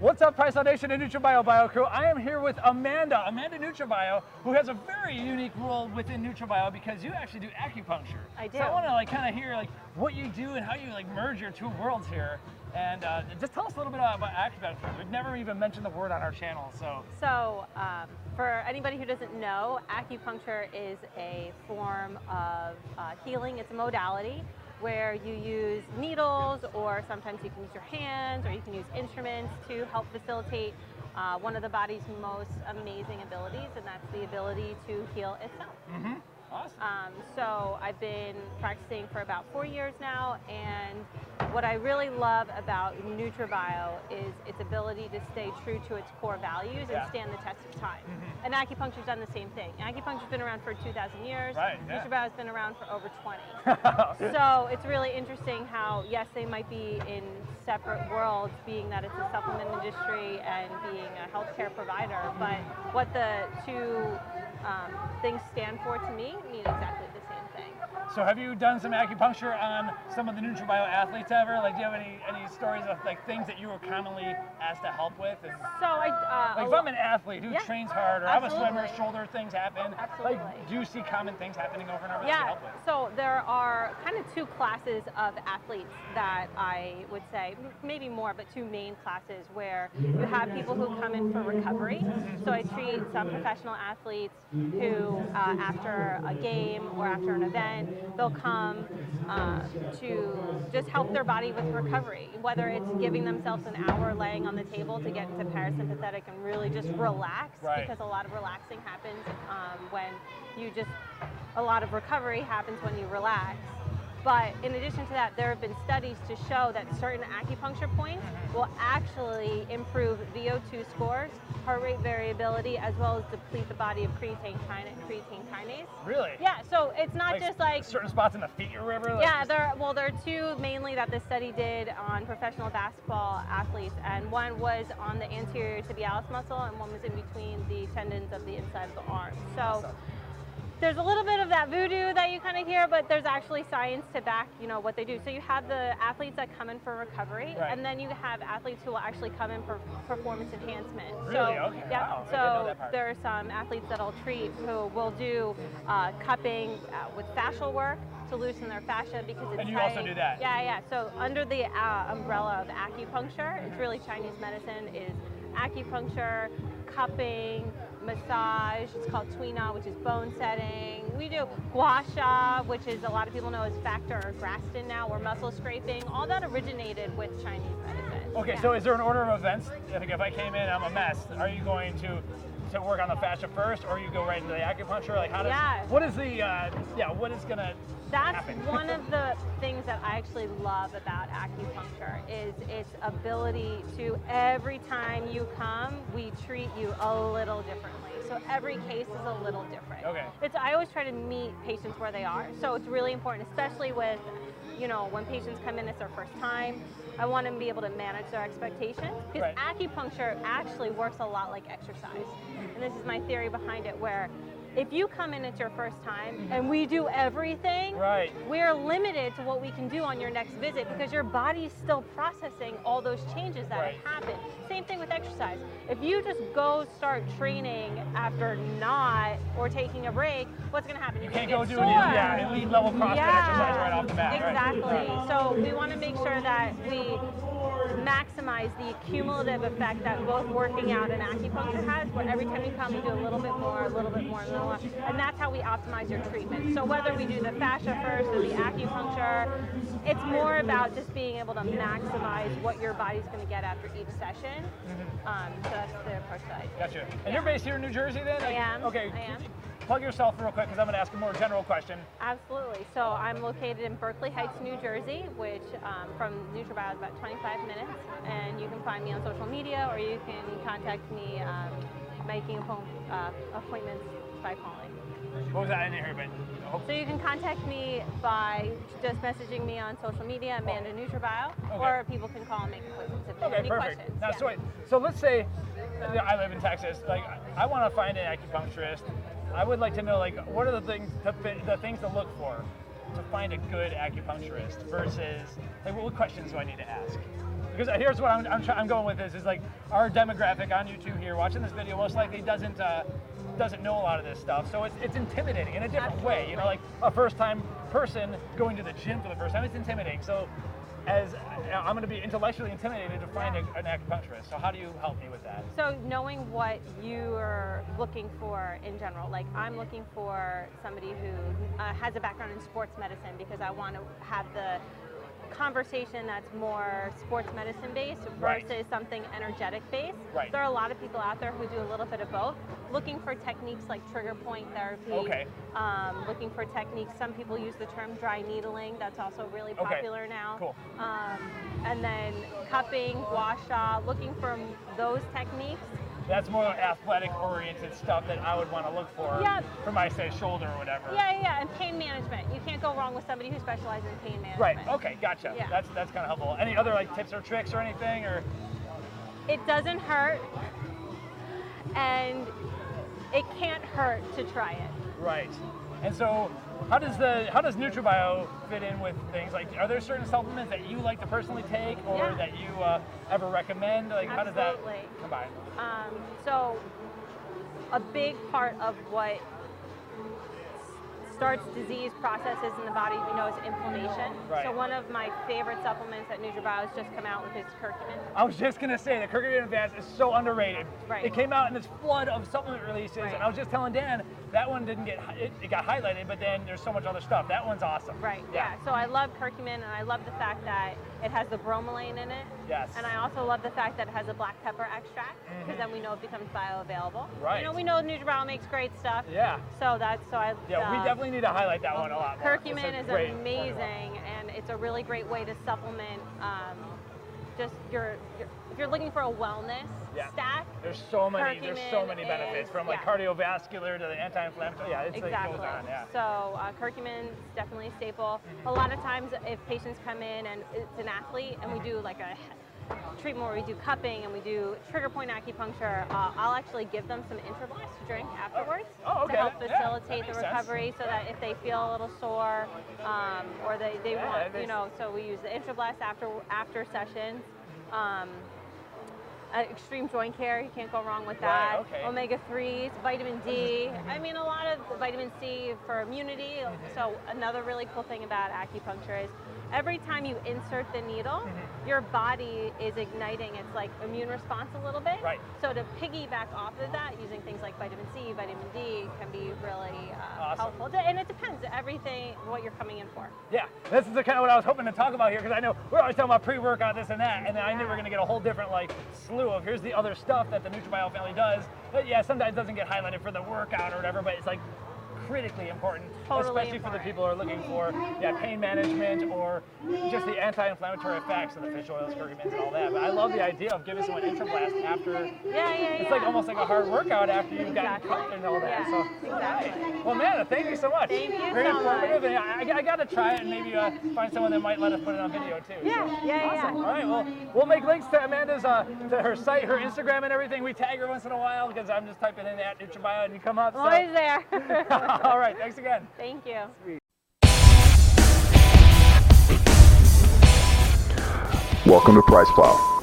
What's up, PricePlow Nation and Nutrabio Bio Crew? I am here with Amanda Nutrabio, who has a very unique role within Nutrabio because you actually do acupuncture. I do. So I want to kind of hear what you do and how you merge your two worlds here. And just tell us a little bit about acupuncture. We've never even mentioned the word on our channel, so. For anybody who doesn't know, acupuncture is a form of healing. It's a modality where you use needles, or sometimes you can use your hands, or you can use instruments to help facilitate one of the body's most amazing abilities, and that's the ability to heal itself. Mm-hmm. Awesome. So I've been practicing for about 4 years now, and what I really love about Nutrabio is its ability to stay true to its core values and stand the test of time. Mm-hmm. And acupuncture's done the same thing. Acupuncture's been around for 2,000 years. Right, yeah. Nutrabio's been around for over 20. So it's really interesting how, yes, they might be in separate worlds, being that it's a supplement industry and being a healthcare provider, but what the two things stand for to me mean exactly the same thing. So have you done some acupuncture on some of the Nutrabio athletes ever? Do you have any stories of things that you were commonly asked to help with? And, so if I'm an athlete who trains hard, or I'm a swimmer, shoulder things happen. Absolutely. Do you see common things happening over and over that you help with? So there are kind of two classes of athletes that I would say, maybe more, but two main classes where you have people who come in for recovery. So I treat some professional athletes who, after a game or after an event, they'll come to just help their body with recovery, whether it's giving themselves an hour laying on the table to get into parasympathetic and really just relax, because a lot of relaxing happens a lot of recovery happens when you relax. But in addition to that, there have been studies to show that certain acupuncture points will actually improve VO2 scores, heart rate variability, as well as deplete the body of creatine kinase. Really? Yeah, so it's not just certain spots in the feet or whatever? Yeah, there are two mainly that the study did on professional basketball athletes, and one was on the anterior tibialis muscle and one was in between the tendons of the inside of the arm. So. Awesome. There's a little bit of that voodoo that you kind of hear, but there's actually science to back, what they do. So you have the athletes that come in for recovery, and then you have athletes who will actually come in for performance enhancement. Really? So, okay. Yeah. Wow. So there are some athletes that I'll treat who will do cupping with fascial work to loosen their fascia because it's And you also do that? Yeah. So under the umbrella of acupuncture, it's really Chinese medicine, is acupuncture, cupping, massage. It's called Tuina, which is bone setting. We do gua sha, which is a lot of people know as factor or Graston now, or muscle scraping. All that originated with Chinese medicine. Okay, so is there an order of events? If I came in, I'm a mess. Are you going to work on the fascia first, or you go right into the acupuncture? What is what is gonna happen? One of the things that I actually love about acupuncture is its ability to, every time you come, we treat you a little differently. So every case is a little different. Okay. I always try to meet patients where they are. So it's really important, especially with, when patients come in, it's their first time. I want them to be able to manage their expectations, because acupuncture actually works a lot like exercise. And this is my theory behind it, where if you come in, it's your first time, and we do everything, we're limited to what we can do on your next visit, because your body's still processing all those changes that have happened. Same thing with exercise. If you just go start training after not, or taking a break, what's going to happen? You can't go do an elite level CrossFit exercise right off the bat. Exactly. So we want to make sure that we maximize the cumulative effect that both working out and acupuncture has, where every time you come, we do a little bit more, a little bit more, and that's how we optimize your treatment. So whether we do the fascia first or the acupuncture, it's more about just being able to maximize what your body's going to get after each session. So that's the approach that I do. Gotcha. And you're based here in New Jersey then? I am. Okay. I am. Plug yourself real quick, because I'm going to ask a more general question. Absolutely. So I'm located in Berkeley Heights, New Jersey, which from Nutrabio is about 25 minutes. And you can find me on social media, or you can contact me making appointments by calling. What was that? I didn't hear it. So you can contact me by just messaging me on social media, Amanda Nutrabio, or people can call and make appointments if they have any questions. Now, so let's say I live in Texas. I want to find an acupuncturist. I would like to know, what are the things to look for to find a good acupuncturist versus, what questions do I need to ask? Because here's what I'm going with this is like our demographic on YouTube here watching this video most likely doesn't know a lot of this stuff, so it's intimidating in a different way. You know, like a first-time person going to the gym for the first time, it's intimidating. So as I'm going to be intellectually intimidated to find an acupuncturist. So how do you help me with that? So knowing what you're looking for in general, like I'm looking for somebody who has a background in sports medicine because I want to have the conversation that's more sports medicine based versus something energetic based. Right. There are a lot of people out there who do a little bit of both, looking for techniques like trigger point therapy, looking for techniques, some people use the term dry needling, that's also really popular now. Cool. And then cupping, gua sha, looking for those techniques. That's more athletic-oriented stuff that I would want to look for for my, say, shoulder or whatever. Yeah, and pain management. You can't go wrong with somebody who specializes in pain management. Right, okay, gotcha. Yeah. That's kind of helpful. Any other like tips or tricks or anything? Or it doesn't hurt, and it can't hurt to try it. Right. And so how does Nutrabio fit in with things? Like, are there certain supplements that you like to personally take or that you ever recommend? Like, how does that combine? So a big part of what starts disease processes in the body, we know, is inflammation. Right. So one of my favorite supplements that Nutrabio has just come out with is Curcumin. I was just going to say, the Curcumin Advanced is so underrated. Right. It came out in this flood of supplement releases, and I was just telling Dan, that one didn't get, it got highlighted, but then there's so much other stuff. That one's awesome. Right, yeah. So I love Curcumin, and I love the fact that it has the bromelain in it. Yes. And I also love the fact that it has a black pepper extract, because then we know it becomes bioavailable. Right. You know, we know Nutrabio makes great stuff. Yeah. So I we definitely need to highlight that one a lot more. Curcumin is amazing, and it's a really great way to supplement just if you're looking for a wellness stack. There's so many benefits from like cardiovascular to the anti-inflammatory. Yeah, it's like goes on. Yeah. So Curcumin is definitely a staple. A lot of times, if patients come in and it's an athlete, and we do like a treatment where we do cupping and we do trigger point acupuncture, I'll actually give them some Nutrabio to drink afterwards to help facilitate the recovery, so that if they feel a little sore or they want, you know, so we use the Nutrabio after sessions. Extreme joint care, you can't go wrong with that. Omega-3s, vitamin D. I mean, a lot of vitamin C for immunity. So another really cool thing about acupuncture is every time you insert the needle, your body is igniting its like immune response a little bit. Right. So to piggyback off of that, using things like vitamin C, vitamin D can be really helpful. And it depends, everything, what you're coming in for. Yeah, this is the kind of what I was hoping to talk about here, because I know we're always talking about pre-workout, this and that, and then I knew we were going to get a whole different like slew of here's the other stuff that the Nutrabio family does. But sometimes doesn't get highlighted for the workout or whatever, but it's like critically important, especially for the people who are looking for pain management or just the anti-inflammatory effects of the fish oils, curcumins, and all that. But I love the idea of giving someone Nutrabio after. It's like almost like a hard workout after you've gotten cut and all that. So, well, Amanda, thank you so much. Thank you. Very informative. And I got to try it and maybe find someone that might let us put it on video too. Awesome. All right. Well, we'll make links to Amanda's to her site, her Instagram, and everything. We tag her once in a while because I'm just typing in @Nutrabio and you come up. Always there. All right, thanks again. Thank you. Sweet. Welcome to PricePlow.